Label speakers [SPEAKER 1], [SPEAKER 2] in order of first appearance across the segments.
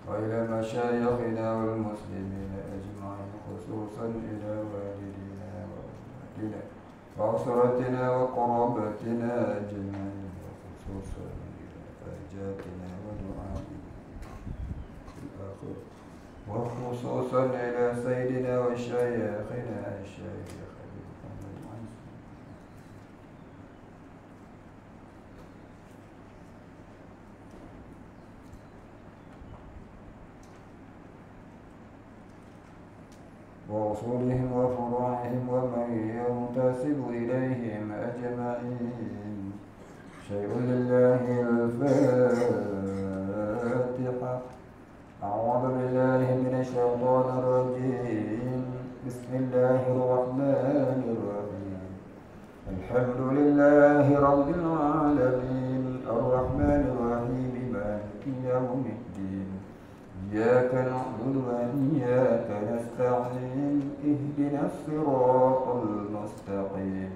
[SPEAKER 1] وإلى مشايخنا والمسلمين أجمعين خصوصا إلى والدينا وأمهاتنا وأسرتنا وقرابتنا أجمعين وخصوصا إلى حاجاتنا ودعائنا في الآخرة وخصوصا إلى سيدنا وشيخنا الشيخ محمد عنس وأصولهم وفروعهم ومن ينتسب إليهم أجمعين. شيء لله الفاتحة. أعوذ بالله من الشيطان الرجيم. بسم الله الرحمن الرحيم. الحمد لله رب العالمين الرحمن الرحيم مالك يوم الدين. إياك نعبد وإياك نستعين. اهدنا الصراط المستقيم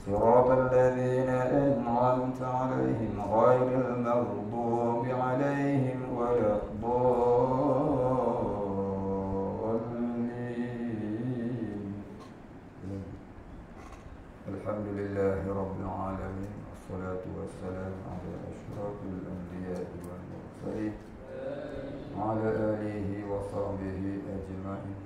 [SPEAKER 1] صراط الذين أنعمت عليهم غير المغضوب عليهم ولا الضالين. الحمد لله رب العالمين والصلاة والسلام على أشرف الأنبياء والمرسلين وعلى آله وصحبه أجمعين.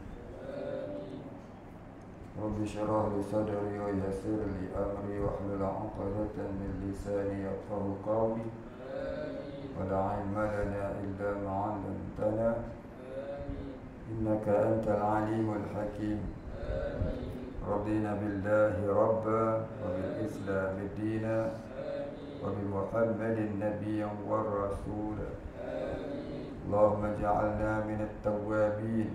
[SPEAKER 1] رب اشرح لي صدري ويسر لي أمري واحلل عقدة من لساني يفقهوا قولي. ولا علم لنا إلا ما علمتنا إنك أنت العليم الحكيم. رضينا بالله ربا وبالإسلام دينا وبمحمد نبيا ورسولا. اللهم اجعلنا من التوابين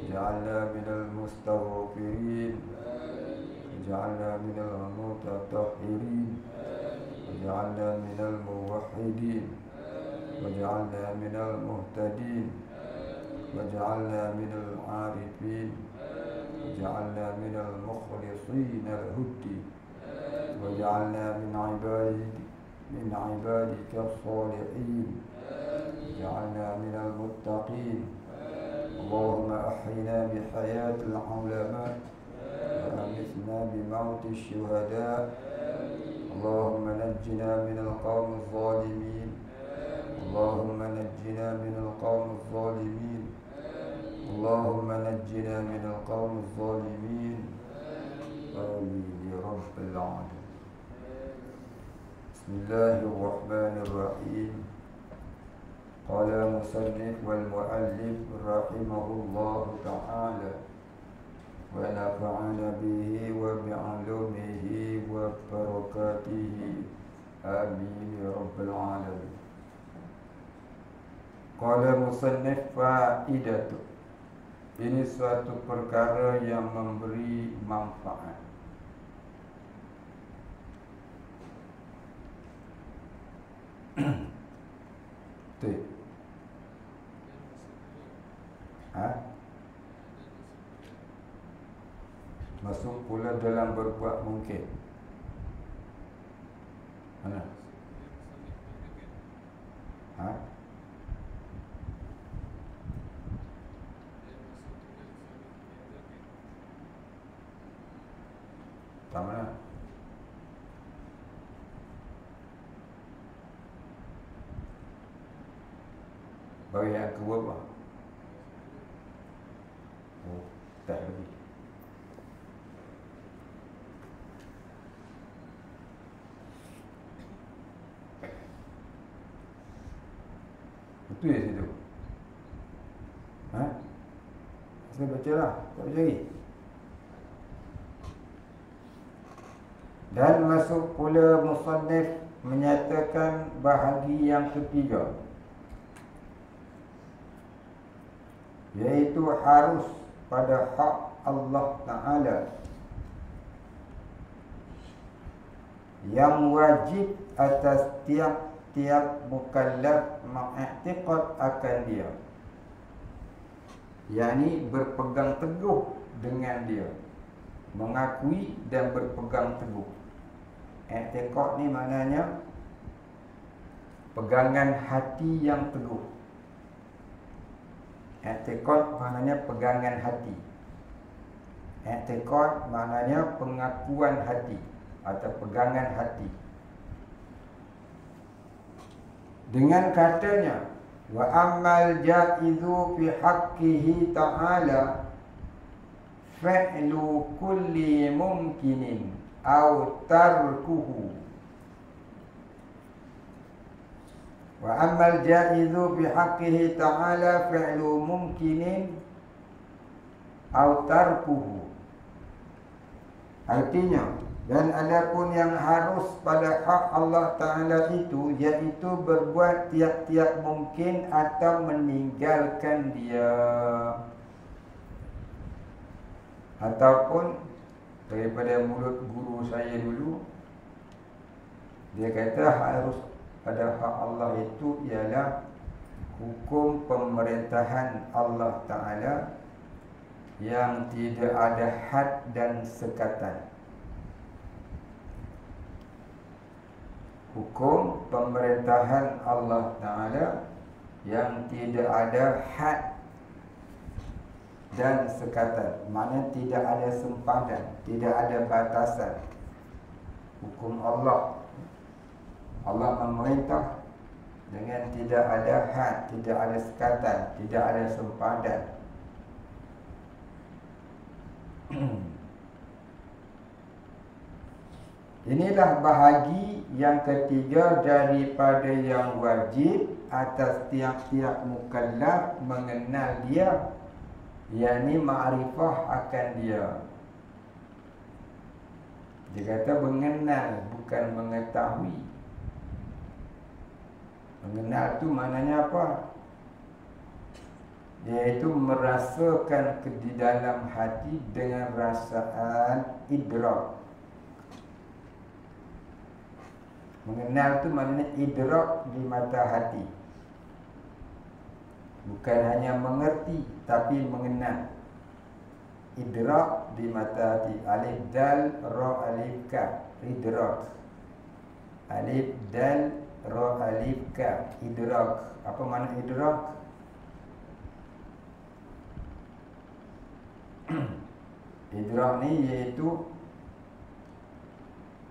[SPEAKER 1] اجعلنا من المستغفرين اجعلنا من المتطهرين اجعلنا من الموحدين واجعلنا من المهتدين واجعلنا من العارفين واجعلنا من المخلصين الهدي واجعلنا من عبادك الصالحين واجعلنا من المتقين. اللهم أحينا بحياة العلماء وأمتنا بموت الشهداء. اللهم نجنا من القوم الظالمين اللهم نجنا من القوم الظالمين اللهم نجنا من القوم الظالمين. آمين يا رب العالمين. بسم الله الرحمن الرحيم. قال المصنف والمؤلف رحمه الله تعالى ونفعنا به وبعلومه وبركاته آمين يا رب العالمين. قال المصنف فائدة. Ini suatu perkara yang memberi manfaat. Masuk pula dalam berbuat mungkin. Mana? Tak mana? Bagi yang kedua apa? Oh, tak lagi. Itu ya situ. Saya baca lah, tak baca lagi. Dan masuk pula musannif menyatakan bahagi yang ketiga, yaitu harus pada hak Allah Ta'ala yang wajib atas tiap-tiap mukallaf mengiktikad akan dia, yakni berpegang teguh dengan dia, mengakui dan berpegang teguh. I'tiqad ni maknanya pegangan hati yang teguh. I'tiqad maknanya pegangan hati. I'tiqad maknanya pengakuan hati atau pegangan hati. Dengan katanya, wa ammal jaizu fi haqqihi ta'ala fa'lu kulli mumkinin aw tarkuhu. Wa ammal jaizu fi haqqihi ta'ala fi'lu mumkinin aw tarkuhu. Artinya, dan adapun yang harus pada hak Allah Ta'ala itu, iaitu berbuat tiap-tiap mungkin atau meninggalkan dia. Ataupun daripada mulut guru saya dulu, dia kata harus pada hak Allah itu ialah hukum pemerintahan Allah Ta'ala yang tidak ada had dan sekatan. Hukum pemerintahan Allah Ta'ala yang tidak ada had dan sekatan. Maknanya tidak ada sempadan, tidak ada batasan. Hukum Allah, Allah memerintah dengan tidak ada had, tidak ada sekatan, tidak ada sempadan. Inilah bahagi yang ketiga daripada yang wajib atas tiap-tiap mukallaf mengenal dia, yakni ma'rifah akan dia. Dia kata mengenal, bukan mengetahui. Mengenal tu maknanya apa? Iaitu merasakan di dalam hati dengan rasaan idrak. Mengenal tu maknanya idrak di mata hati. Bukan hanya mengerti, tapi mengenal. Idrak di mata hati. Alif dal ra alif ka, idrak. Alif dal ra alif ka, idrak. Apa makna idrak? Idrak ni iaitu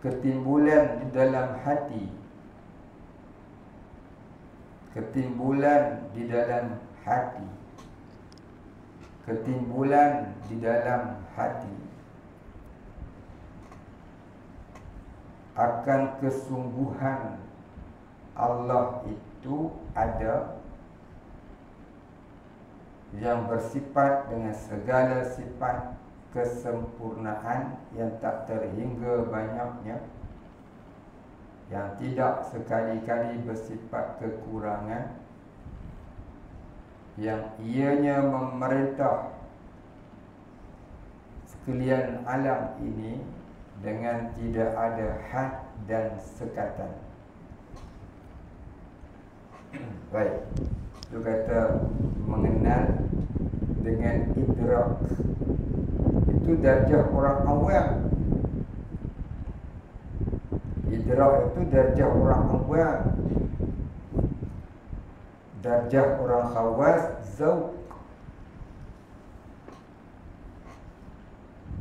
[SPEAKER 1] ketimbulan di dalam hati. Ketimbulan di dalam hati. Ketimbulan di dalam hati akan kesungguhan Allah itu ada, yang bersifat dengan segala sifat kesempurnaan yang tak terhingga banyaknya, yang tidak sekali-kali bersifat kekurangan, yang ianya memerintah sekalian alam ini dengan tidak ada had dan sekatan. Baik, itu kata mengenal dengan idrak. Itu darjah orang awam. Idrak itu darjah orang awam. Darjah orang khawas, zauq.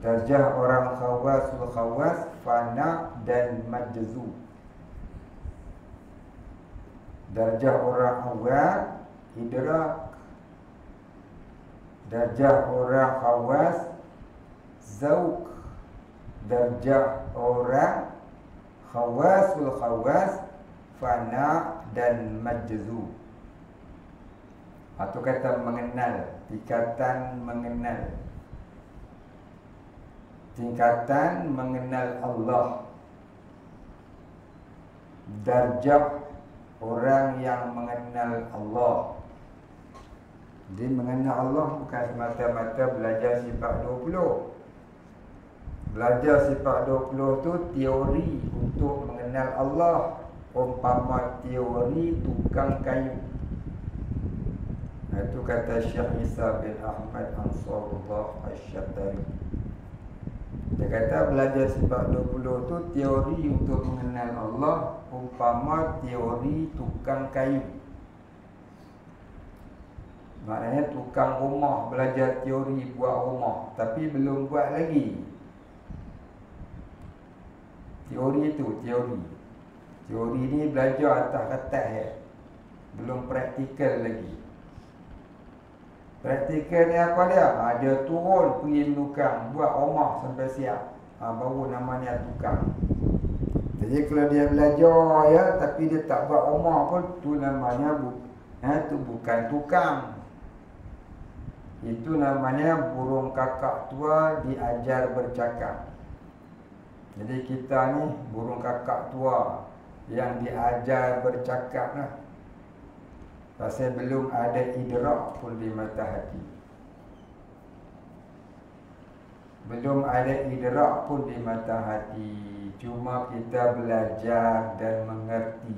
[SPEAKER 1] Darjah orang khawas, fana dan majzu. Darjah orang awam, idrak. Darjah orang khawas, zauq. Darjah orang khawas, fana dan majzu. Atau kata mengenal, tingkatan mengenal. Tingkatan mengenal Allah. Darjah orang yang mengenal Allah. Jadi mengenal Allah bukan semata-mata belajar sifat 20. Belajar sifat 20 tu teori untuk mengenal Allah. Umpama teori tukang kayu. Itu kata Syekh Isa bin Ahmad Ansarullah Asy-Syatari. Dia kata belajar sifat 20 tu teori untuk mengenal Allah umpama teori tukang kayu. Maknanya tukang rumah belajar teori buat rumah tapi belum buat lagi. Teori itu, teori ni belajar atas kertas ya. Belum praktikal lagi. Praktikal ni apa dia? Dia turun pergi menukang, buat rumah sampai siap. Baru namanya tukang. Jadi kalau dia belajar ya, tapi dia tak buat rumah pun, tu namanya tu bukan tukang. Itu namanya burung kakak tua diajar bercakap. Jadi kita ni burung kakak tua yang diajar bercakap lah. Pasal belum ada idrak pun di mata hati. Belum ada idrak pun di mata hati. Cuma kita belajar dan mengerti.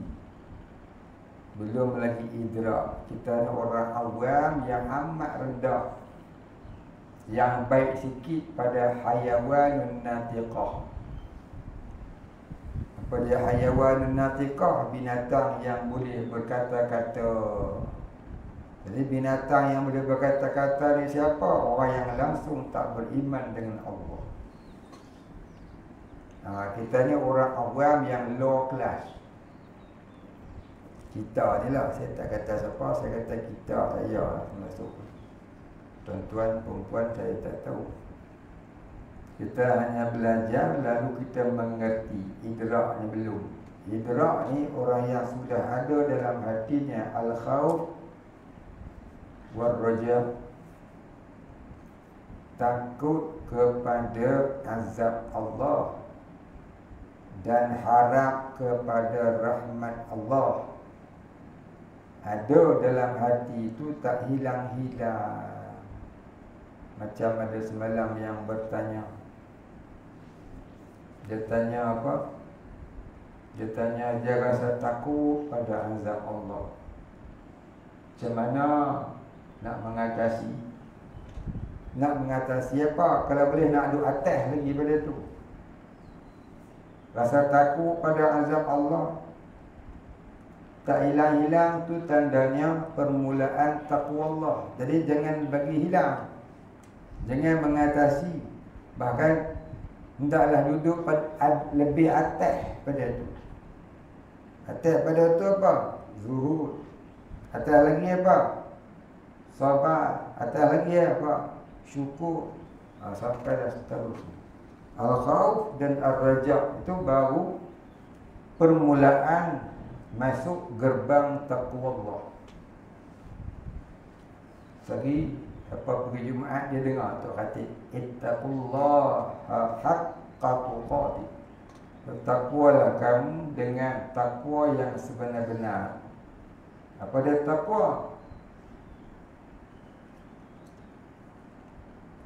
[SPEAKER 1] Belum lagi idrak. Kita ni orang awam yang amat rendah. Yang baik sikit pada hayawanun natiqah. Apa dia hayawanun natiqah? Binatang yang boleh berkata-kata. Jadi binatang yang boleh berkata-kata ni siapa? Orang yang langsung tak beriman dengan Allah. Kita ni orang awam yang low class. Kita ni lah, saya tak kata siapa, saya kata kita, saya lah termasuk. Tuan-tuan, perempuan saya tak tahu. Kita hanya belajar lalu kita mengerti. Idrak ni belum. Idrak ni orang yang sudah ada dalam hatinya al-khawf war-raja, takut kepada azab Allah dan harap kepada rahmat Allah. Ada dalam hati itu tak hilang-hilang. Macam ada semalam yang bertanya. Dia tanya apa? Dia tanya dia rasa takut pada azab Allah. Macam mana nak mengatasi? Nak mengatasi apa? Kalau boleh nak duduk atas lagi pada tu. Rasa takut pada azab Allah. Tak hilang-hilang tu tandanya permulaan taqwa Allah. Jadi jangan bagi hilang. Jangan mengatasi. Bahkan hendaklah duduk lebih atas pada tu. Atas pada tu apa? Zuhud. Atas lagi apa? Sabar. Atas lagi apa? Syukur. Sampai dah seterusnya. Al-khawf dan ar-raja itu baru permulaan masuk gerbang taqwa Allah. Sehari apa pergi Jumaat dia dengar Tok Khatib, ittaqullaha haqqa tuqatih. Bertakwalah kamu dengan takwa yang sebenar-benar. Apa dia takwa?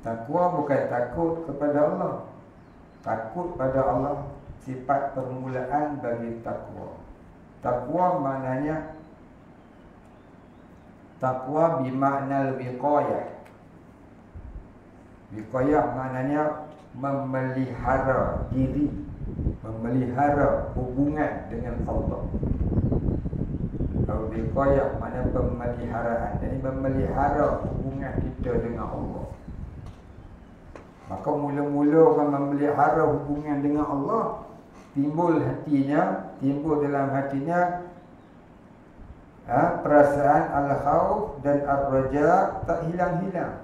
[SPEAKER 1] Takwa bukan takut kepada Allah. Takut pada Allah sifat permulaan bagi takwa. Takwa maknanya takwa bimakna al-wiqayah. Wiqayah maknanya memelihara diri, memelihara hubungan dengan Allah. Kalau wiqayah maknanya pemeliharaan. Jadi memelihara hubungan kita dengan Allah. Maka mula-mula orang memelihara hubungan dengan Allah, timbul dalam hatinya perasaan al-khawf dan ar-raja tak hilang-hilang.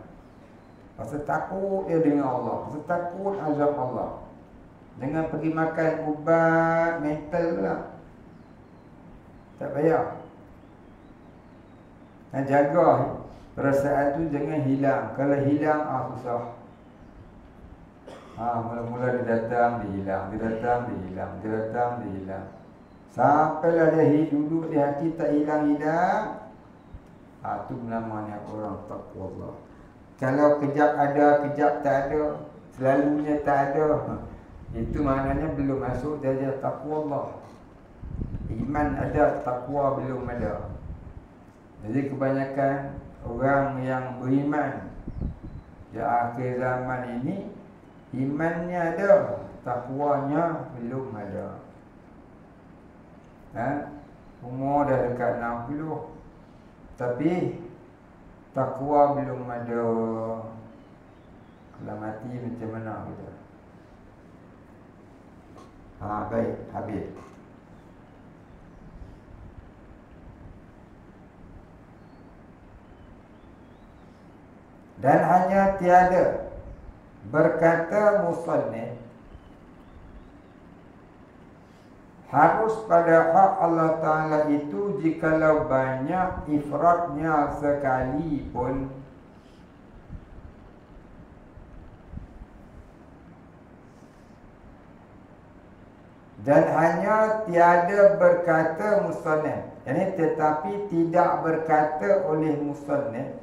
[SPEAKER 1] Rasa takut dia dengan Allah, rasa takut azab Allah. Jangan pergi makan ubat mental pula. Tak payah. Jaga perasaan tu jangan hilang. Kalau hilang susah. Mula-mula dia datang, dia hilang. Dia datang, dia hilang. Dia datang, dia hilang. Sampailah dia duduk di hati tak hilang-hilang. Itu namanya orang taqwa Allah. Kalau kejap ada, kejap tak ada, selalunya tak ada, itu maknanya belum masuk darjah taqwa Allah. Iman ada, taqwa belum ada. Jadi kebanyakan orang yang beriman di akhir zaman ini Imannya ada, takwanya belum ada. Umur dah dekat 60, tapi takwa belum ada. Kalau mati macam mana kita? Baik, habis. Dan hanya tiada, berkata musannif, harus pada hak Allah Ta'ala itu jikalau banyak ifratnya sekalipun. Dan hanya tiada berkata musannif, ini tetapi tidak berkata oleh musannif.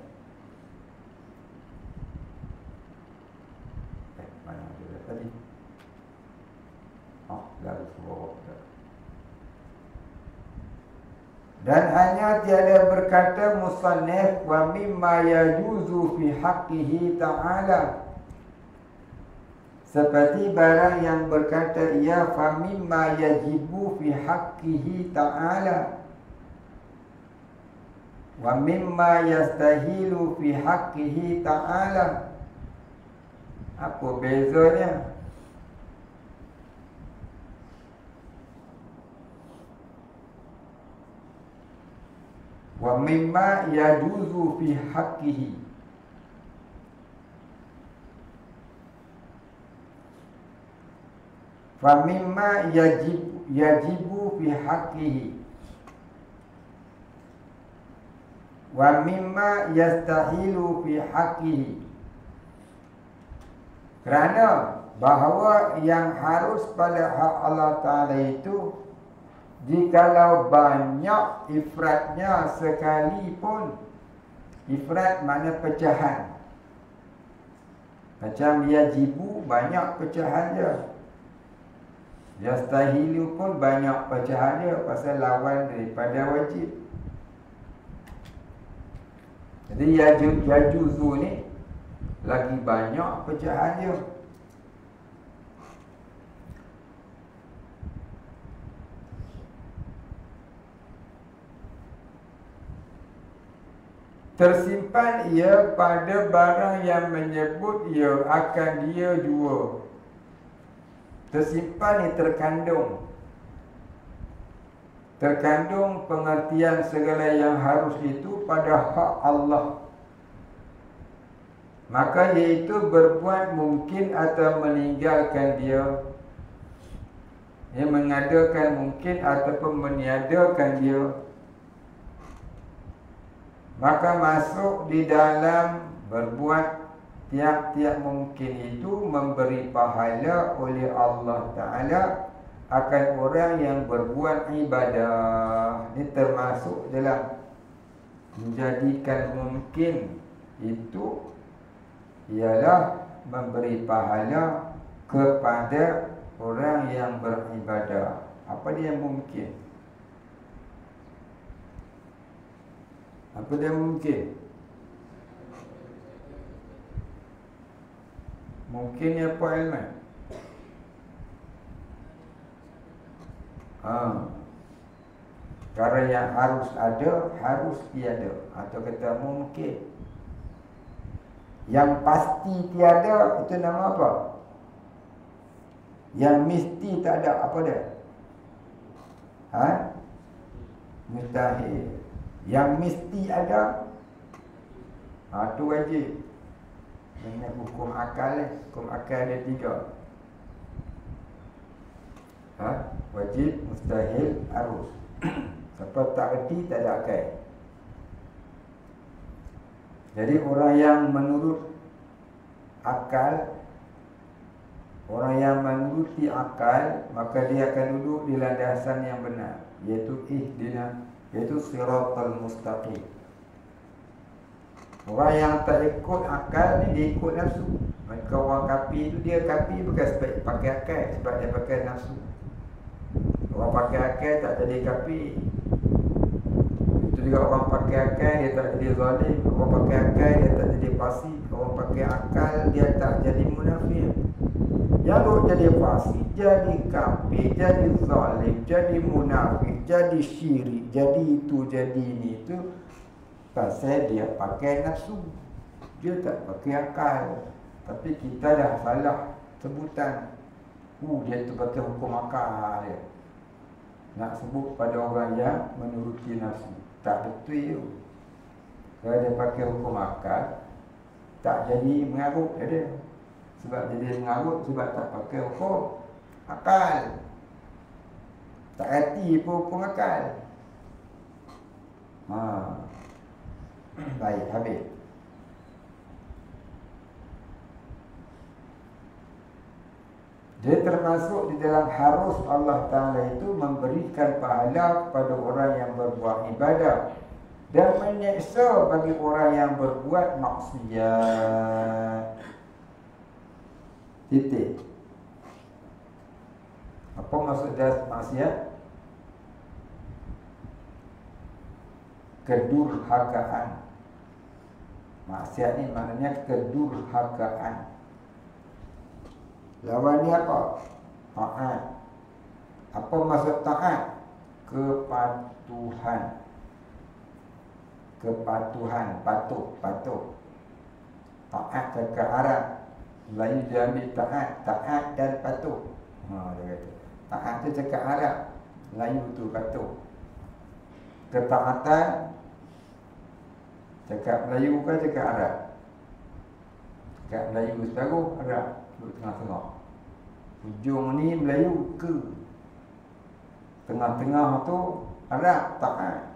[SPEAKER 1] Mana dia tadi? Dari bawah. Dan hanya tiada berkata musannif wa mimma yajuzu fi haqqihi ta'ala, seperti barang yang berkata ia fa mimma yajibu fi haqqihi ta'ala wa mimma yastahilu fi haqqihi ta'ala. Apa bezanya? Wa mimma yajuzu fi haqqihi, fa mimma yajibu fi haqqihi, wa mimma yastahilu fi haqqihi. Kerana bahawa yang harus pada hak Allah Ta'ala itu, jikalau banyak ifratnya sekalipun. Ifrat mana pecahan. Macam yajibu banyak pecahan dia, yastahilu pun banyak pecahan dia, pasal lawan daripada wajib. Jadi yajuzu ni lagi banyak pecahan dia. Tersimpan ia pada barang yang menyebut ia akan dia jua. Tersimpan ni terkandung pengertian segala yang harus itu pada hak Allah. Maka iaitu berbuat mungkin atau meninggalkan dia, yang mengadakan mungkin ataupun meniadakan dia, maka masuk di dalam berbuat tiap-tiap mungkin itu memberi pahala oleh Allah Ta'ala akan orang yang berbuat ibadah. Ini termasuk dalam menjadikan mungkin itu ialah memberi pahala kepada orang yang beribadah. Apa dia mungkin? Apa dia mungkin? Mungkin apa ilmu? Perkara yang harus ada, harus tiada, atau kata mungkin. Yang pasti tiada, itu nama apa? Yang mesti tak ada, apa dia? Mustahil. Yang mesti ada, itu wajib. Ini hukum akal. Hukum akal ada 3. Wajib, mustahil, harus. Siapa tak erti, tak ada akal. Jadi orang yang menurut akal, orang yang menuruti akal, maka dia akan duduk di landasan yang benar, iaitu iaitu siratal mustaqim. Orang yang tak ikut akal ni, dia ikut nafsu. Maka orang kafir tu, dia kafir bukan sebab pakai akal, sebab dia pakai nafsu. Orang pakai akal tak jadi kafir. Itu juga orang pakai akal, dia tak jadi zalim. Orang pakai akal, dia tak jadi fasik. Orang pakai akal, dia tak jadi munafik. Nyarut jadi fasik, jadi kafir, jadi zalim, jadi munafik, jadi syirik, jadi itu, jadi ini itu. Pasal dia pakai nafsu, dia tak pakai akal. Tapi kita dah salah sebutan. Dia tu pakai hukum akal dia. Nak sebut pada orang yang menuruti nafsu. Tak betul. Kalau dia pakai hukum akal, tak jadi mengarut dia. Sebab jadi mengarut sebab tak pakai hukum akal. Tak hati pun hukum akal. Baik, habis. Dia termasuk di dalam harus Allah Ta'ala itu memberikan pahala kepada orang yang berbuat ibadah dan menyeksa bagi orang yang berbuat maksiat. Titik. Apa maksud dia maksiat? Kedurhakaan. Maksiat ni maknanya kedurhakaan. Lawannya apa? Taat. Apa maksud taat? Kepatuhan. Kepatuhan, patuh. Taat cakap Arab. Melayu dia ambil taat dan patuh. Dia kata. Taat tu cakap Arab. Melayu tu patuh. Ketaatan cakap Melayu kan cakap Arab. Cakap Melayu separuh, Arab duduk tengah-tengah. Hujung ni Melayu ke tengah-tengah tu Arab, taat.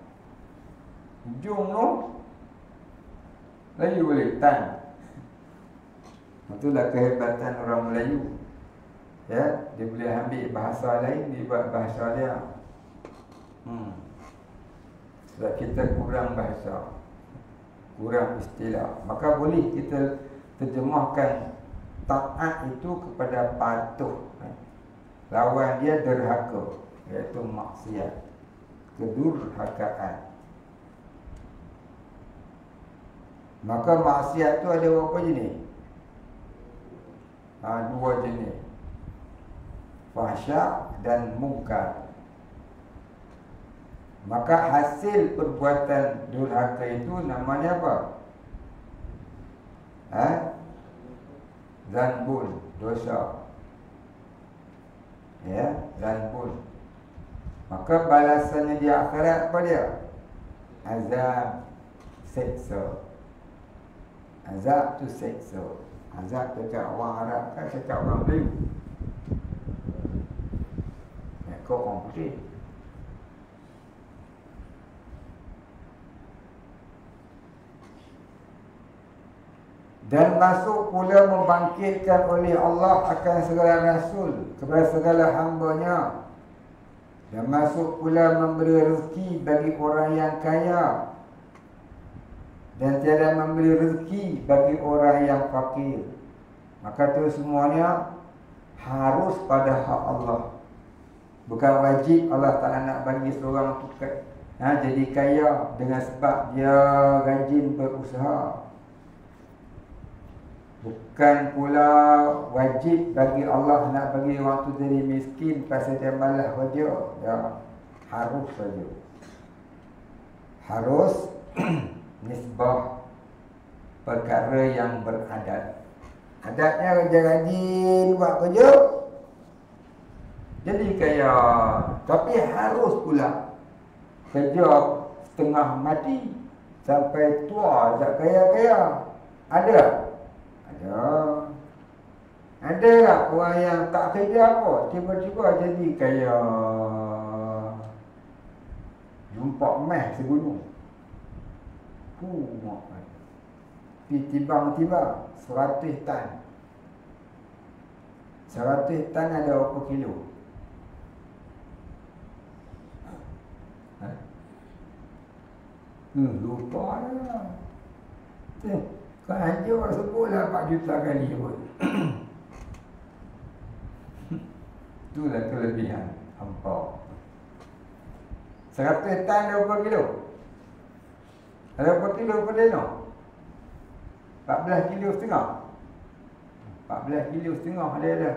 [SPEAKER 1] Hujung tu Melayu boleh tan. Itulah kehebatan orang Melayu. Ya, dia boleh ambil bahasa lain, dia buat bahasa dia. Sebab kita kurang bahasa, kurang istilah, maka boleh kita terjemahkan taat itu kepada patuh. Lawan dia derhaka, iaitu maksiat, kedurhakaan. Maka maksiat itu ada berapa jenis? Dua jenis, fahsyak dan mungkar. Maka hasil perbuatan durhaka itu namanya apa? Zanbun, dosa. Ya, zanbun. Maka balasannya di akhirat apa dia? Azab, seksa. Azab tu seksa. Azab cakap orang Arab kan, cakap orang Melayu. Kau orang putih. Dan masuk pula membangkitkan oleh Allah akan segala rasul kepada segala hamba-Nya. Dan masuk pula memberi rezeki bagi orang yang kaya, dan tiada memberi rezeki bagi orang yang fakir. Maka itu semuanya harus pada hak Allah. Bukan wajib Allah Ta'ala nak bagi seorang tu jadi kaya dengan sebab dia rajin berusaha. Bukan pula wajib bagi Allah nak bagi orang tu jadi miskin pasal dia malas kerja. Ya, harus saja. Harus nisbah perkara yang beradat. Adatnya kerja rajin buat kerja, jadi kaya. Tapi harus pula kerja setengah mati sampai tua tak kaya-kaya. Ada? Ada tak orang yang tak kerja apa, tiba-tiba jadi kaya? Jumpa emas segunung. Tiba-tiba 100 tan. 100 tan ada berapa kilo? Lupa lah. Kau hancur sebutlah 4 juta kali pun. Itulah kelebihan hampa. 100 tan ada berapa kilo? Ada berapa kilo per deno? 14 kilo setengah. 14 kilo setengah ada.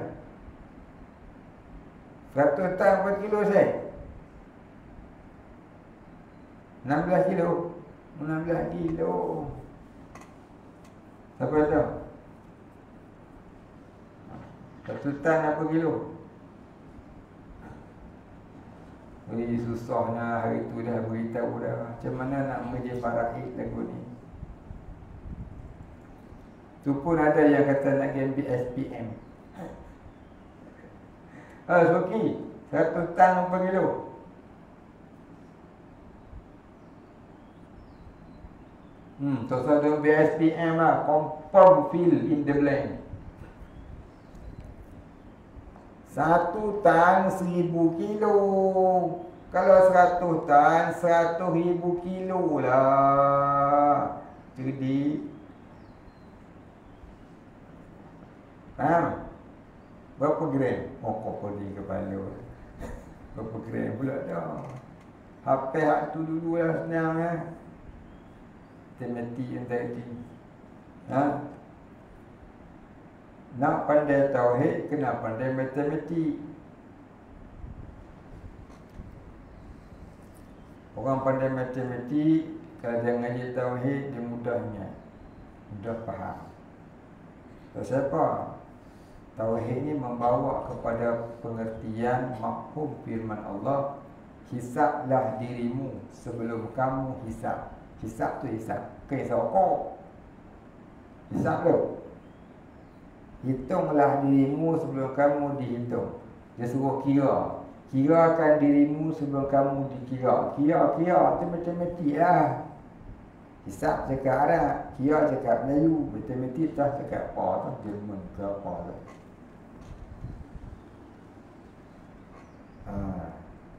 [SPEAKER 1] 100 tan berapa kilo saya? 16 kilo. 16 kilo. Siapa tahu? 1 tan apa kilo? Susahnya hari tu dah beritahu dah. Macam mana nak mengajar faraid lagu ni? Tu pun ada yang kata nak ambil SPM. Soki, 1 tan berapa kilo? Tuan-tuan ada BSPM lah. Confirm fill in the blank. 1 tan 1000 kilo. Kalau 100 tan 100,000 kilo lah. Jadi faham? Berapa gram? Kau pedih kepala. Berapa gram pula dah. HP hak tu dulu lah senang lah. Matematik yang tadi. Nak pandai tauhid, kena pandai matematik. Orang pandai matematik, kalau dia ngaji tauhid, dia mudahnya. Mudah faham. Siapa? Tauhid ini membawa kepada pengertian mafhum firman Allah, hisablah dirimu sebelum kamu hisab. Hisab tu hisab. Kisah kau. Hisab tu. Hitunglah dirimu sebelum kamu dihitung. Dia suruh kira. Kirakan dirimu sebelum kamu dikira. Kira tu matematik lah. Hisab cakap Arab, kira cakap Melayu, matematik tak cakap apa tu, Jerman ke apa tu.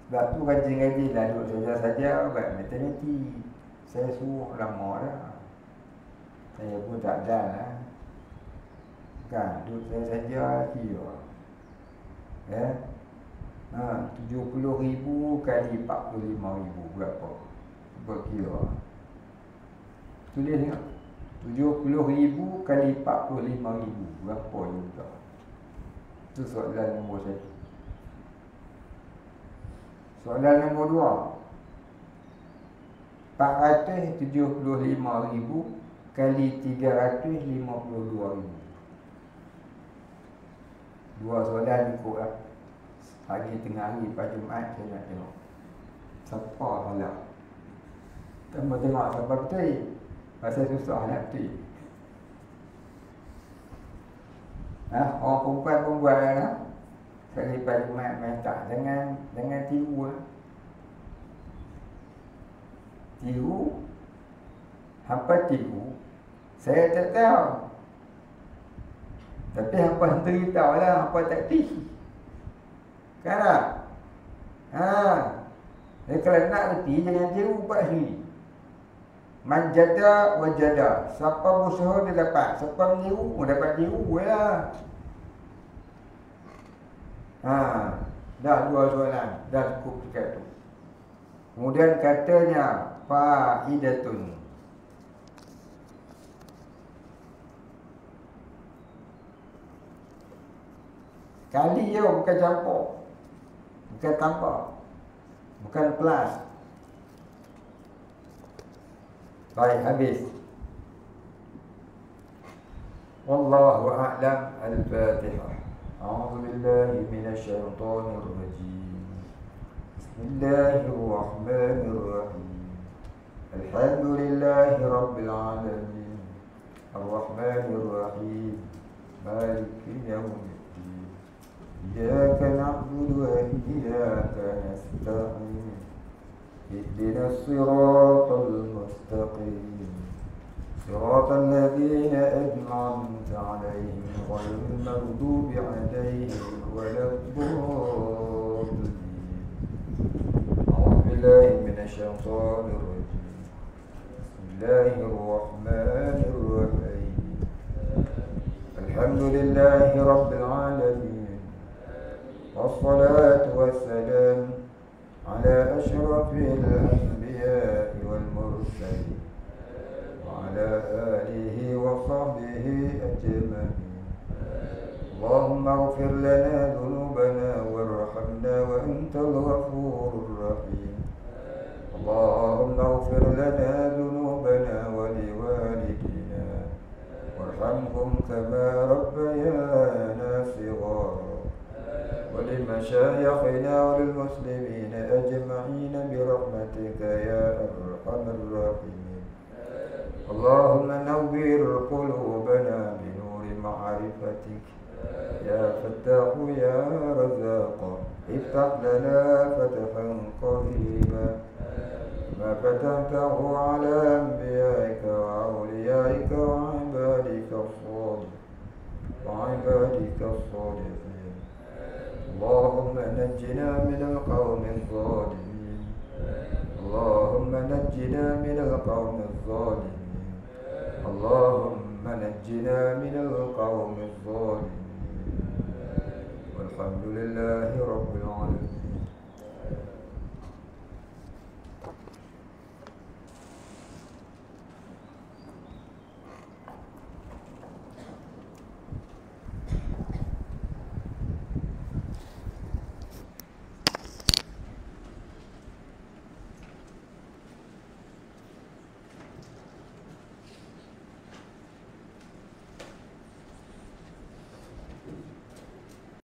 [SPEAKER 1] Sebab tu kaji-kaji lah duduk saja buat matematik. Saya suruh lama dah. Saya pun tak ada lah. Kan, duduk saja kira. 70,000 kali 45,000 berapa? Berkira. Tulis tengok. 70,000 kali 45,000 berapa juga? Itu soalan nombor 1. Soalan nombor 2. 475,000 kali 352,000. Dua soalan ikut lah. Hari tengah hari pada Jumaat saya nak tengok siapa salah. Tengok siapa betul. Pasal susah nak betul. Orang perempuan pun buat lah. Sekali pada Jumaat main tak. Jangan tiru lah. Tiru. Apa tiru? Saya tak tahu. Tapi apa yang tahu lah. Apa tak tiru. Kan tak? Jadi kalau nak reti, jangan tiru buat sendiri. Manjada wajada. Siapa berusaha dia dapat. Siapa meniru, dapat tiru lah. Dah 2 soalan. Dah cukup dekat tu. Kemudian katanya faidatun. Kali je, bukan campur. Bukan tambah. Bukan plus. Baik, habis. Wallahu a'lam. Al-Fatihah. A'udzu billahi minasyaitonir rajim. Bismillahirrahmanirrahim. Alhamdulillahi rabbil alamin. Ar-Rahmanir Rahim. Maliki yaumiddin. إياك نعبد وإياك نستعين اهدنا الصراط المستقيم صراط الذين أنعمت عليهم غير المغضوب عليهم ولا الضالين. أعوذ بالله من الشيطان الرجيم. بسم الله الرحمن الرحيم. الحمد لله رب العالمين والصلاة والسلام على أشرف الأنبياء والمرسلين وعلى آله وصحبه أجمعين. اللهم اغفر لنا ذنوبنا وارحمنا أنت الغفور الرحيم. اللهم اغفر لنا ذنوبنا ولوالدينا وارحمهم كما ربيانا صغارا، ولمشايخنا وللمسلمين أجمعين برحمتك يا أرحم الراحمين. اللهم نوّر قلوبنا بنور معرفتك يا فتاح يا رزاق، افتح لنا فتحا قريبا ما فتحته على أنبيائك وأوليائك وعبادك الصالحين. اللهم نجنا من القوم الظالمين، اللهم نجنا من القوم الظالمين، اللهم نجنا من القوم الظالمين. والحمد لله رب العالمين.